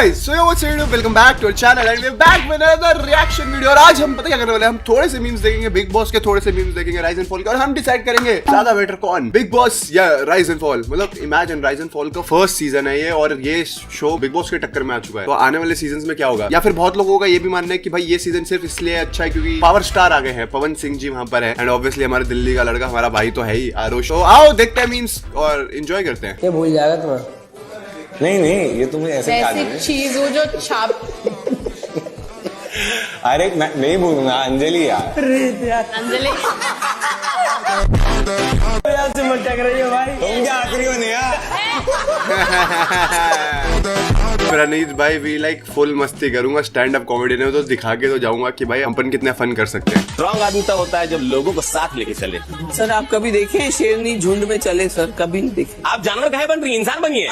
guys, so yo what's up? Welcome back to our channel and we're back with another reaction video। और आज हम पता क्या करने वाले हैं, हम थोड़े से मीम्स देखेंगे बिग बॉस के, थोड़े से मीम्स देखेंगे राइज एंड फॉल के, और हम डिसाइड करेंगे ज्यादा बेटर कौन, बिग बॉस या राइज एंड फॉल। मतलब इमेजिन राइज एंड फॉल का फर्स्ट सीजन है ये, और ये शो बिग बॉस के टक्कर में आ चुका है। तो आने वाले सीजन में क्या होगा, या फिर बहुत लोगों का ये भी मानना है कि भाई ये सीजन सिर्फ इसलिए अच्छा है क्योंकि पावर स्टार आ गए हैं, पवन सिंह जी वहां पर है, एंड ऑब्वियसली हमारे दिल्ली का लड़का हमारा भाई तो है ही आरुष। तो आओ देखते हैं मीम्स और एंजॉय करते हैं। क्या भूल जाएगा तुम्हें? नहीं ये तुम्हें ऐसी चीज हो जो छाप। अरे मैं नहीं भूलूंगा अंजलि यार। अंजलि से मत टक रही हो भाई, तुम क्या आखिरी हो यार। प्रणीत भाई भी लाइक फुल मस्ती करूंगा, स्टैंड अप कॉमेडी ने तो दिखा के तो जाऊंगा कि भाई अपन कितने फन कर सकते हैं। स्ट्रॉन्ग आदमी तब होता है जब लोगों को साथ लेके चले। सर आप कभी देखे शेरनी झुंड में चले? सर कभी नहीं देखे। आप जानवर काहे बन रही, इंसान बनिए।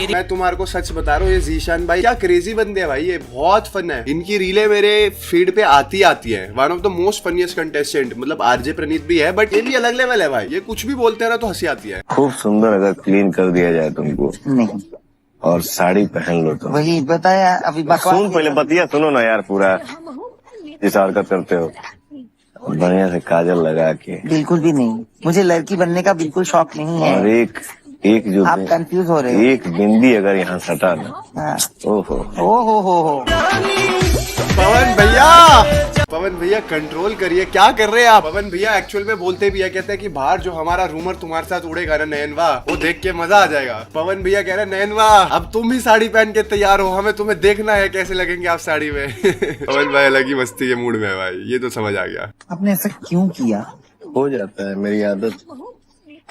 मैं तुम्हारे को सच बता रहा हूँ, ये जीशान भाई क्या क्रेजी बंदे हैं भाई, ये बहुत फन है। इनकी रीलें मेरे फीड पे आती है। One of the most funniest contestant, मतलब आरजे प्रणीत भी है, बट ये भी अलग लेवल है भाई। ये कुछ भी बोलते हैं ना तो हंसी आती है। खूब सुंदर अगर क्लीन कर दिया जाए तुमको नहीं, और साड़ी पहन लो तो वही बताया अभी। सुन पहले बतिया सुनो ना यार, पूरा जिस हरकत करते हो बढ़िया से काजल लगा के। बिल्कुल भी नहीं, मुझे लड़की बनने का बिल्कुल शौक नहीं है। और एक जो आप कंफ्यूज हो रहे हो। एक बिंदी अगर यहाँ सटा ना, हाँ। ओहो हो। पवन भैया कंट्रोल करिए, क्या कर रहे हैं आप? पवन भैया एक्चुअल में बोलते भी है, कहते हैं कि बाहर जो हमारा रूमर तुम्हारे साथ उड़ेगा ना नयनवा, वो देख के मजा आ जाएगा। पवन भैया कह रहे हैं नयनवा अब तुम ही साड़ी पहन के तैयार हो, हमें तुम्हें देखना है कैसे लगेंगे आप साड़ी में। पवन भाई अलग ही मस्ती के मूड में है भाई, ये तो समझ आ गया। आपने ऐसा क्यों किया? हो जाता है, मेरी आदत।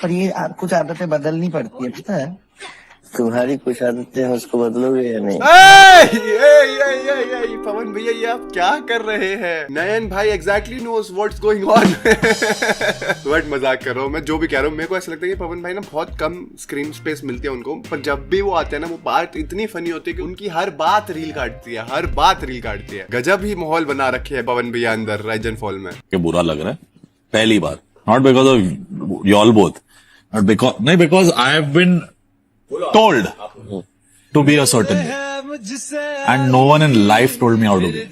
पर ये कुछ आदतें बदलनी पड़ती है, पता है। तुम्हारी कुछ आदतें हैं, उसको बदलोगे या नहीं? पवन भैया ये आप क्या कर रहे हैं? नयन भाई exactly knows what's going on. But मजाक कर रहा हूँ मैं, जो भी कह रहा हूँ। मेरे को ऐसा लगता है कि पवन भाई ना बहुत कम स्क्रीन स्पेस मिलती है उनको, पर जब भी वो आते हैं ना वो बात इतनी फनी होती है कि उनकी हर बात रील काटती है। गजब ही माहौल बना रखे है पवन भैया अंदर राइज एंड फॉल में। कि बुरा लग रहा है पहली बार, not because of you all both, not because, नहीं because I have been told to be a certain way and no one in life told me how to be।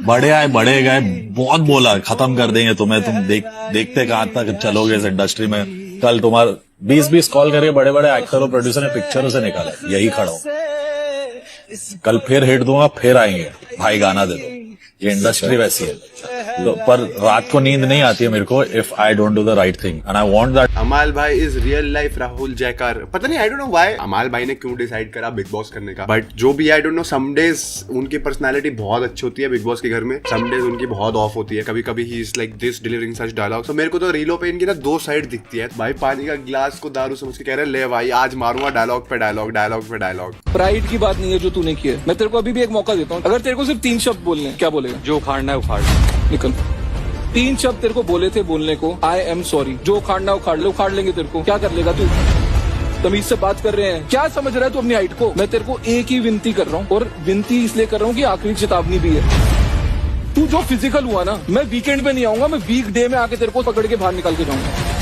बड़े आए बड़े गए, बहुत बोला खत्म कर देंगे तुम्हें, तुम देखते कहां तक चलोगे इस इंडस्ट्री में। कल तुम्हारा 20 कॉल करके बड़े बड़े एक्टर और प्रोड्यूसर ने पिक्चरों से निकाला, यही खड़ा हूं। कल फिर हिट दूंगा, फिर आएंगे भाई गाना दे दो। ये इंडस्ट्री वैसी है, पर रात को नींद नहीं आती है मेरे को if I don't do the right thing and I want that. अमाल भाई इज रियल लाइफ राहुल जयकार। पता नहीं, आई डोंट नो व्हाई अमाल भाई ने क्यों डिसाइड करा बिग बॉस करने का, बट जो भी I don't know. Some days उनकी पर्सनालिटी बहुत अच्छी होती है बिग बॉस के घर में, सम डेज उनकी बहुत ऑफ होती है। कभी कभी he is like this delivering such dialogue. तो मेरे को तो रीलों पे इनकी ना दो साइड दिखती है। भाई पानी का गिलास को दारू समझ के कह रहे हैं ले भाई आज मारूंगा डायलॉग पे डायलॉग। प्राइड की बात नहीं है जो तूने की है। मैं तेरे को अभी भी एक मौका देता हूँ, अगर तेरे को सिर्फ 3 शब्द बोलने, क्या बोलेगा? जो उखाड़ना है उखाड़ निकल। 3 शब्द तेरे को बोले थे बोलने को, आई एम सॉरी। जो उखाड़ना उखाड़ ले, उखाड़ लेंगे तेरे को। क्या कर लेगा तू? तमीज से बात कर रहे हैं, क्या समझ रहा है तू अपनी हाइट को? मैं तेरे को एक ही विनती कर रहा हूँ, और विनती इसलिए कर रहा हूँ कि आखिरी चेतावनी भी है। तू जो फिजिकल हुआ ना, मैं वीकेंड पे नहीं आऊंगा, मैं वीक डे में आके तेरे को पकड़ के बाहर निकाल के जाऊंगा।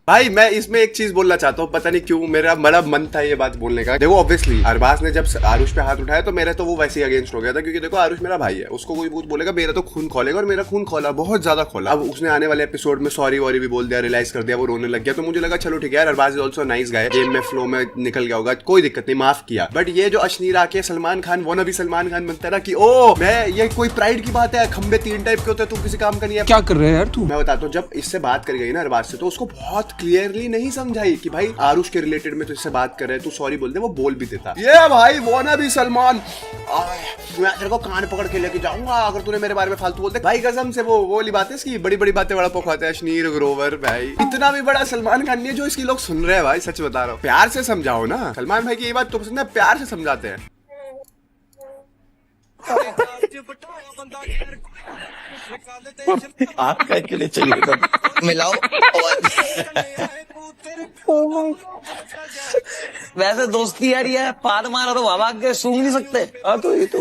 भाई मैं इसमें एक चीज बोलना चाहता हूँ, पता नहीं क्यों मेरा बड़ा मन था ये बात बोलने का। देखो ऑब्वियसली अरबाज ने जब आरुष पे हाथ उठाया तो मेरा तो वो वैसे ही अगेंस्ट हो गया था, क्योंकि देखो आरुष मेरा भाई है, उसको कोई कुछ बोलेगा मेरा तो खून खोलेगा, और मेरा खून खोला, बहुत ज्यादा खोला। अब उसने आने वाले एपिसोड में सॉरी वॉरी भी बोल दिया, रियलाइज कर दिया, वो रोने लग गया। तो मुझे लगा चलो ठीक है यार, Arbaaz is also nice guy, game में फ्लो में निकल गया होगा, कोई दिक्कत नहीं, माफ किया। बट ये जो अश्नीर आके सलमान खान वो नबी सलमान खान बनता है ना कि ओ मैं ये कोई प्राइड की बात है, खंबे 3 टाइप के होते हैं, तू किसी काम का नहीं है। क्या कर रहे हैं यार तू? मैं बताता हूँ, जब इससे बात कर गई ना अरबाज से, तो उसको बहुत क्लियरली नहीं समझाई कि भाई आरुष के रिलेटेड में तो इससे बात कर रहे हैं, तू सॉरी बोल दे, वो बोल भी देता। ये भाई वो ना भी सलमान, मैं तेरे को कान पकड़ के लेके जाऊंगा अगर तूने मेरे बारे में फालतू बोल दे। भाई कसम से वो वाली बात है, इसकी बड़ी बड़ी बातें बड़ा पोखाता है अश्नीर ग्रोवर। भाई इतना भी बड़ा सलमान खान नहीं है जो इसकी लोग सुन रहे हैं। भाई सच बता रहा हूँ, प्यार से समझाओ ना। सलमान भाई की ये बात तो पसंद है, प्यार से समझाते हैं। आपका के लिए चाहिए था मिलाओ वैसे दोस्ती यार ये पाद मारा तो भाग के सूंघ नहीं सकते। हाँ तो ये तो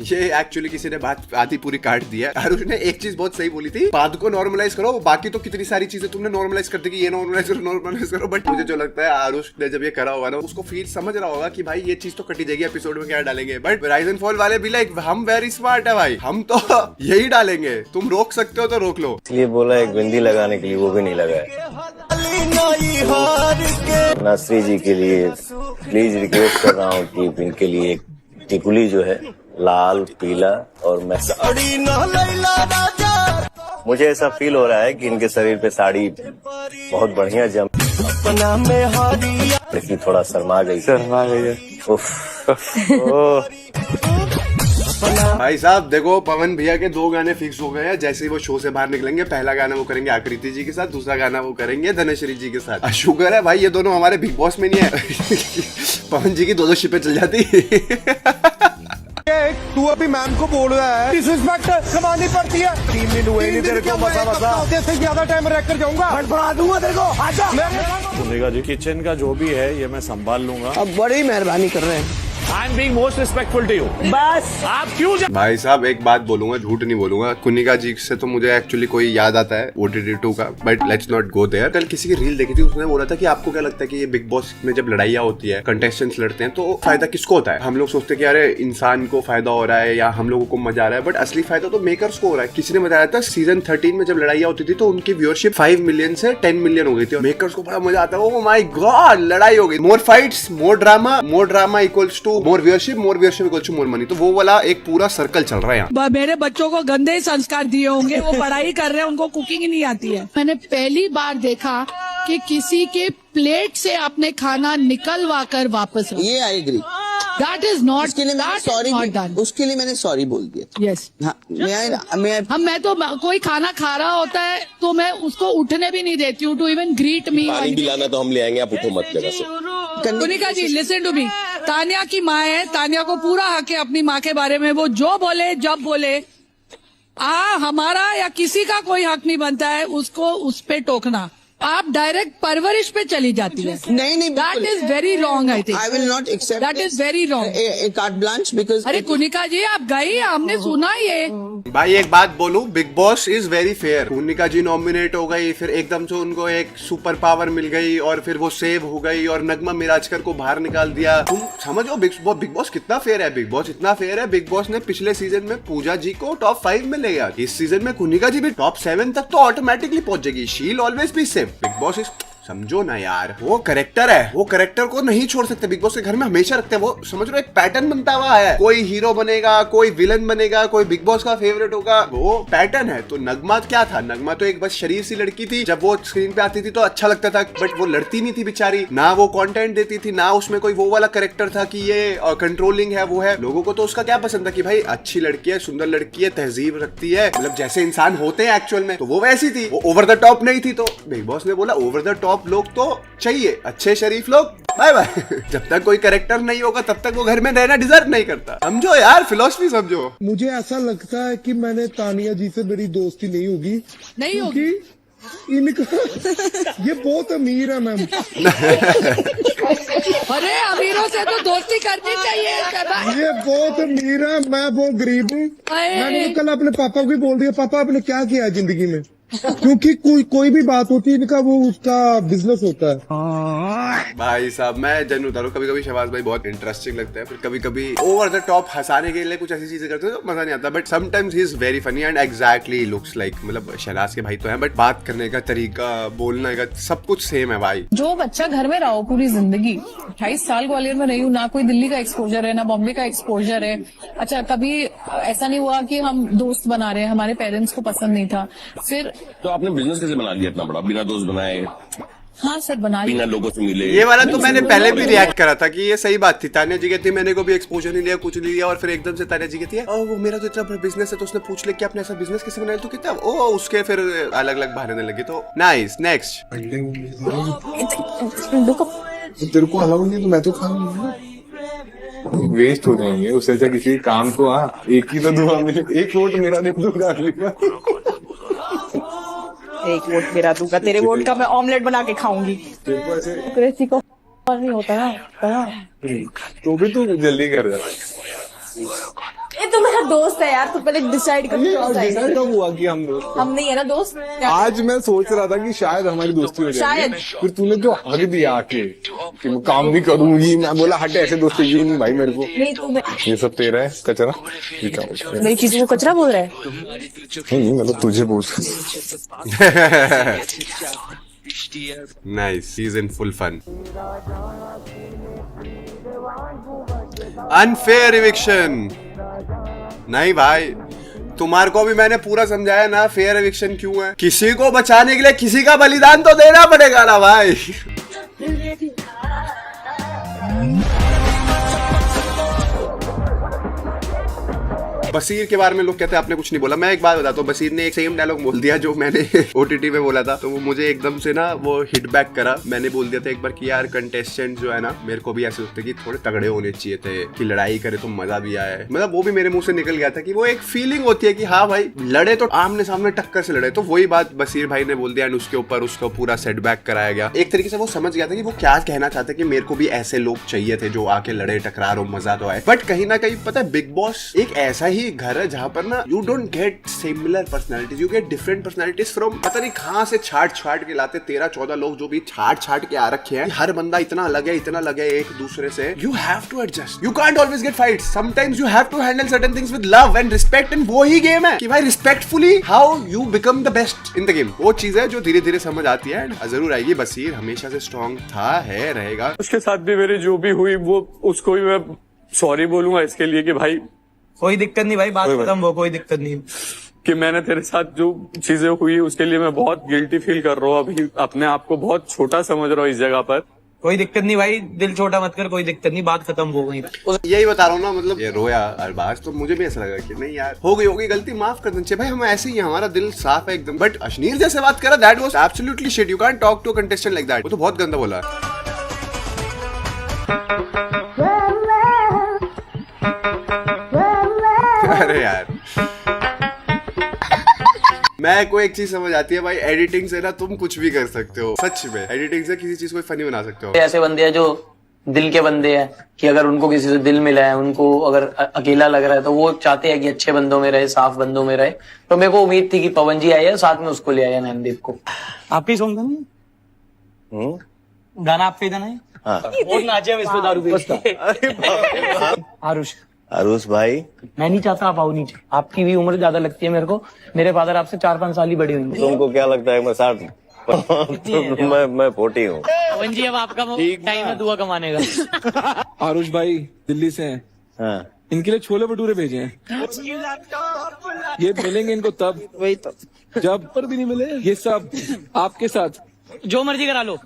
ये एक्चुअली किसी ने बात आधी पूरी काट दिया। आरुष ने एक चीज बहुत सही बोली थी, पाद को नॉर्मलाइज करो, बाकी तो कितनी सारी चीजें तुमने नॉर्मलाइज कर दी कि ये नॉर्मलाइज करो। बट मुझे जो लगता है आरुष ने जब ये करा होगा ना, उसको फील समझ रहा होगा कि भाई ये चीज तो कटी जाएगी, एपिसोड में क्या डालेंगे। बट राइज एंड फॉल वाले भी लाइक हम वेरी स्मार्ट है भाई, हम तो यही डालेंगे, तुम रोक सकते हो तो रोक लो। इसलिए बोला एक बिंदी लगाने के लिए, वो भी नहीं लगाया। नसरी जी के लिए प्लीज रिक्वेस्ट कर रहा हूँ कि इनके लिए एक टिकुली जो है लाल पीला और मैं मुझे ऐसा फील हो रहा है कि इनके शरीर पे साड़ी बहुत बढ़िया जम, लेकिन थोड़ा शर्मा गई है। उफ। भाई साहब देखो, पवन भैया के 2 गाने फिक्स हो गए हैं। जैसे ही वो शो से बाहर निकलेंगे, पहला गाना वो करेंगे आकृति जी के साथ, दूसरा गाना वो करेंगे धनश्री जी के साथ। शुगर है भाई ये दोनों हमारे बिग बॉस में नहीं है। पवन जी की 2 शिपें चल जाती। तू अभी मैम को बोल रहा है डिसरिस्पेक्ट कमानी पड़ती है। 3 दिन हुए नहीं तेरे को, बसा से ज्यादा टाइम रख कर जाऊंगा, बढ़ा दूंगा तेरे को। आजा सुनेगा जी, किचन का जो भी है ये मैं संभाल लूंगा। अब बड़ी मेहरबानी कर रहे हैं। I am being most respectful to you. बस आप क्यों भाई साहब एक बात बोलूंगा, झूठ नहीं बोलूंगा, कुनिका जी से तो मुझे एक्चुअली कोई याद आता है OTT 2 का, but let's not go there. कल किसी की रील देखी थी, उसने बोला था कि आपको क्या लगता है कि ये बिग बॉस में जब लड़ाइयाँ होती है, कंटेस्टेंट्स लड़ते हैं, तो फायदा किसको होता है? हम लोग सोचते हैं कि अरे इंसान को फायदा हो रहा है या हम लोगों को मजा आ रहा है, बट असली फायदा तो मेकर्स को हो रहा है। किसी ने बताया था सीजन 13 में जब लड़ाइयाँ होती थी तो उनकी व्यूअरशिप 5 मिलियन से 10 मिलियन हो गई थी, और मेकर्स को बड़ा मजा आता है। ओह माय गॉड, लड़ाई हो गई, more fights, more drama equals to more viewership, more viewership equals to more money. तो वो वाला एक पूरा सर्कल चल रहा है यहाँ। मेरे बच्चों को गंदे संस्कार दिए होंगे, वो पढ़ाई कर रहे हैं, उनको कुकिंग ही नहीं आती है। मैंने पहली बार देखा कि किसी के प्लेट से आपने खाना निकलवा कर वापस, ये I agree, that is not, उसके लिए मैंने सॉरी, उसके लिए मैंने सॉरी बोल दिया। यस, मैं तो कोई खाना खा रहा होता है तो मैं उसको उठने भी नहीं देती हूँ टू इवन ग्रीट मी। पानी पिलाना तो हम ले आएंगे, आप उठो मत जगह से। कुनिका जी लिसन टू मी, तानिया की माँ है, तानिया को पूरा हक है अपनी माँ के बारे में, वो जो बोले जब बोले। हमारा या किसी का कोई हक नहीं बनता है उसको उस पे टोकना। आप डायरेक्ट परवरिश पे चली जाती है। नहीं, that is very wrong. I think I will not accept, that is very wrong. Carte blanche because अरे कुनिका जी आप गई, हमने सुना ये। भाई एक बात बोलूं, Bigg Boss is very fair. Kunika ji nominate हो गई, फिर एकदम से उनको एक सुपर पावर मिल गई और फिर वो सेव हो गई और नगमा मिराजकर को बाहर निकाल दिया। तुम समझो बिग बॉस कितना फेयर है। बिग बॉस इतना फेयर है, बिग बॉस ने पिछले सीजन में पूजा जी को टॉप 5 में ले गया। इस सीजन में कुनिका जी भी टॉप 7 तक तो ऑटोमेटिकली पहुंच जाएगी। She will always be safe. Big Boss is, समझो ना यार, वो करेक्टर है, वो करेक्टर को नहीं छोड़ सकते। बिग बॉस के घर में हमेशा रखते हैं, वो समझ लो एक पैटर्न बनता हुआ है। कोई हीरो बनेगा, कोई विलन बनेगा, कोई बिग बॉस का फेवरेट होगा, वो पैटर्न है। तो नगमा क्या था, नगमा तो एक बस शरीर सी लड़की थी। जब वो स्क्रीन पे आती थी तो अच्छा लगता था, बट वो लड़ती नहीं थी बेचारी, ना वो कंटेंट देती थी, ना उसमें कोई वो वाला करेक्टर था कि ये कंट्रोलिंग है, वो है। लोगों को तो उसका क्या पसंद था कि भाई अच्छी लड़की है, सुंदर लड़की है, तहजीब रखती है, मतलब जैसे इंसान होते हैं एक्चुअल में, तो वो वैसी थी, वो ओवर द टॉप नहीं थी। तो बिग बॉस ने बोला ओवर द टॉप लोग तो चाहिए, अच्छे शरीफ लोग बाय बाय। जब तक कोई कैरेक्टर नहीं होगा तब तक वो घर में रहना डिजर्व नहीं करता। समझो यार, फिलॉसफी समझो। मुझे ऐसा लगता है कि मैंने तानिया जी से मेरी दोस्ती नहीं होगी, नहीं होगी। इनका ये बहुत अमीर है मैम। अरे अमीरों से तो दोस्ती करनी चाहिए। ये बहुत अमीर है, मैं बहुत गरीब हूँ। मैंने कल अपने पापा को भी बोल दिया, पापा आपने क्या किया है जिंदगी में, क्योंकि कोई भी बात होती है इनका, वो उसका बिजनेस होता है। भाई साहब मैं जन उतारू, कभी कभी शहबाज भाई बहुत इंटरेस्टिंग लगता है, फिर कभी कभी ओवर द टॉप हंसाने के लिए कुछ ऐसी चीजें करते हैं तो मजा नहीं आता, but sometimes he is very funny and exactly looks like, मतलब शहनाज के भाई तो है, बट बात करने का तरीका, बोलने का सब कुछ सेम है भाई। जो बच्चा घर में रहा हो पूरी जिंदगी, 28 साल ग्वालियर में रही हूँ, ना कोई दिल्ली का एक्सपोजर है, ना बॉम्बे का एक्सपोजर है। अच्छा कभी ऐसा नहीं हुआ कि हम दोस्त बना रहे हैं, हमारे पेरेंट्स को पसंद नहीं था। फिर तो आपने बिजनेस कैसे बना लिया इतना बड़ा, बिना दोस्त बनाए, हाँ सर बना लिया, बिना लोगों से मिले? ये वाला तो मैंने पहले भी रिएक्ट करा था कि ये सही बात थी। तानिया जी कहती मैंने को भी एक्सपोजर नहीं लिया, कुछ नहीं लिया, और फिर एकदम से तानिया जी कहती है वो मेरा तो इतना बड़ा बिजनेस है, तो उसने पूछ लिया कि आपने ऐसा बिजनेस कैसे बनाया, तो कितना उसके फिर अलग अलग बहाने लगे। तो नाइस, नेक्स्ट। तेरे को अलाउ नहीं तो मैं तो खा लूंगा, वेस्ट हो जाएंगे उससे अच्छा किसी काम को। एक ही तो दुआ मिले, एक वोट मेरा दे दूंगा। एक वोट मेरा दूंगा, तेरे वोट का मैं ऑमलेट बना के खाऊंगी। डेमोक्रेसी को नहीं होता ना। तो भी तू जल्दी कर दे। ये तो मेरा दोस्त है यार, तू पहले डिसाइड कर। डिसाइड कब हुआ कि हम दोस्त? हम नहीं है ना दोस्त। आज मैं सोच रहा था कि शायद हमारी दोस्ती हो जाएगी, फिर तूने जो हक दिया आके कि मैं काम भी करूंगी, मैं बोला हट, ऐसे दोस्ती ये नहीं भाई मेरे को। नहीं तू ये सब तेरा है कचरा, मेरी चीजों को कचरा बोल रहा है। नहीं मतलब तुझे बोल। Nice, he's in full fun. Unfair eviction. नहीं भाई, तुम्हारे को भी मैंने पूरा समझाया ना फेयर एविक्शन क्यों है। किसी को बचाने के लिए किसी का बलिदान तो देना पड़ेगा ना भाई। बसीर के बारे में लोग कहते हैं आपने कुछ नहीं बोला। मैं एक बात बताता हूँ, बसीर ने एक सेम डायलॉग बोल दिया जो मैंने ओटीटी में बोला था, तो वो मुझे एकदम से ना वो हिट बैक करा। मैंने बोल दिया था एक बार कि यार कंटेस्टेंट जो है ना, मेरे को भी ऐसे लगता है कि थोड़े तगड़े होने चाहिए थे, कि लड़ाई करे तो मजा भी आए। मतलब वो भी मेरे मुंह से निकल गया था कि वो एक फीलिंग होती है कि हाँ भाई लड़े तो आमने सामने टक्कर से लड़े। तो वही बात बसीर भाई ने बोल दिया, उसके ऊपर उसको पूरा सेटबैक कराया गया। एक तरीके से वो समझ गया था कि वो क्या कहना चाहते कि मेरे को भी ऐसे लोग चाहिए थे जो आके लड़े टकरार और मजा तो आए। बट कहीं ना कहीं पता है बिग बॉस एक ऐसा ही घर है जहां पर ना you don't get similar personalities, you get different personalities from पता नहीं कहां से छाट के लाते 13-14 लोग जो भी छाट के आ रखे हैं। हर बंदा इतना लगे एक दूसरे से। You have to adjust, you can't always get fights, sometimes you have to handle certain things with love and respect. And वो ही गेम है कि भाई respectfully how you become the best in the game. वो चीज है जो धीरे धीरे समझ आती है, जरूर आएगी। बसीर हमेशा से स्ट्रॉन्ग था, है, रहेगा। उसके साथ भी मेरी जो भी हुई वो उसको भी मैं सॉरी बोलूंगा इसके लिए कि भाई कोई दिक्कत नहीं भाई, बात खत्म हो, कोई दिक्कत नहीं। कि मैंने तेरे साथ जो चीजें हुई उसके लिए मैं बहुत गिल्टी फील कर रहा हूँ। अभी अपने आप को बहुत छोटा समझ रहा हूँ इस जगह पर। कोई दिक्कत नहीं भाई, दिल छोटा मत कर, कोई दिक्कत नहीं, बात खत्म हो गई। यही बता रहा हूँ ना, मतलब ये रोया अरबाज तो मुझे भी ऐसा लगा कि नहीं यार हो गई गलती, माफ कर देना चाहिए भाई। हम ऐसे ही हैं, हमारा दिल साफ है एकदम। बट अश्नीर जैसे बात करा, that was absolutely shit. You can't talk to a contestant like that. वो तो बहुत गंदा बोला। अरे यार मैं कोई एक चीज समझ आती है भाई, एडिटिंग से ना तुम कुछ भी कर सकते हो। सच में एडिटिंग से किसी चीज को फनी बना सकते हो। ऐसे बंदे हैं जो दिल के बंदे हैं कि अगर उनको किसी से दिल मिला है, उनको अगर अकेला लग रहा है तो वो चाहते हैं कि अच्छे बंदों में रहे, साफ बंदों में रहे। तो मेरे को उम्मीद थी कि पवन जी आए, साथ में उसको ले आया नैनदीप को। आपकी सॉन्ग था गाना आपका ही था ना? और नाचे हम इस पे दारू पे। आरुष भाई, मैं नहीं चाहता आप आओ नीचे, आपकी भी उम्र ज्यादा लगती है मेरे को। मेरे फादर आपसे 4-5 साल ही बड़ी हुई। तुमको क्या लगता है मैं 60? मैं 40 हूँ। पवन जी अब आपका टाइम है दुआ कमाने का। आरुष भाई दिल्ली से हैं। हाँ। इनके लिए छोले भटूरे भेजे हैं। ये मिलेंगे इनको तब, वही तो जब पर भी नहीं मिले। ये सब आपके साथ जो मर्जी करा लो।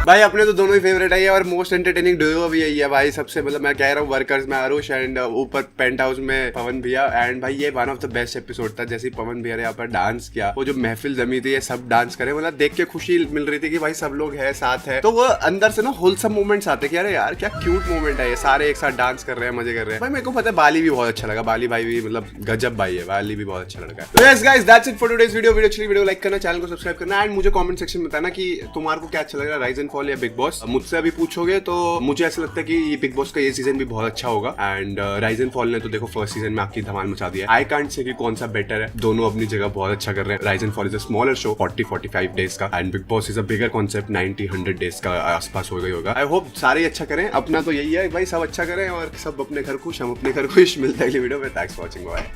भाई अपने तो दोनों ही फेवरेट है और मोस्ट एंटरटेनिंग डुओ भी यही है भाई। सबसे मतलब मैं कह रहा हूँ वर्कर्स में आरुष एंड ऊपर पेंट हाउस में पवन भैया। एंड भाई ये one of the best episode था। जैसे पवन भैया ने यहाँ पर डांस किया, वो जो महफिल जमी थी, ये सब डांस करे, मतलब देख के खुशी मिल रही थी कि भाई सब लोग है साथ है। तो वो अंदर से ना होलसम मोमेंट्स आते कि अरे यार क्या क्यूट मोमेंट है, ये सारे एक साथ डांस कर रहे हैं, मजे कर रहे हैं। भाई मेरे को पता है बाली भी बहुत अच्छा लगा, बाली भाई भी मतलब गजब भाई है, बाली भी बहुत अच्छा लड़का है। तो yes guys that's it for today's video. Video like करना, चैनल को सब्सक्राइब करना एंड मुझे कमेंट सेक्शन में बताना कि तुम्हारे को क्या अच्छा लग रहा है, राइज एंड फॉल या बिग बॉस। मुझसे अभी पूछोगे तो मुझे ऐसा लगता है कि ये बिग बॉस का ये सीजन भी बहुत अच्छा होगा। एंड राइज एंड फॉल ने तो देखो फर्स्ट सीजन में आपकी धमाल मचा दिया। आई कांट से कि कौन सा बेटर है, दोनों अपनी जगह बहुत अच्छा कर रहे हैं। Rise and Fall is a smaller show 40-45 days का and Bigg Boss is a bigger concept 90-100 days का आसपास होगा। आई होप सारे अच्छा करें, अपना तो यही है भाई, सब अच्छा करें और सब अपने घर खुश, हम अपने घर खुश। मिलता है अगली वीडियो में। Thanks for watching. बाय।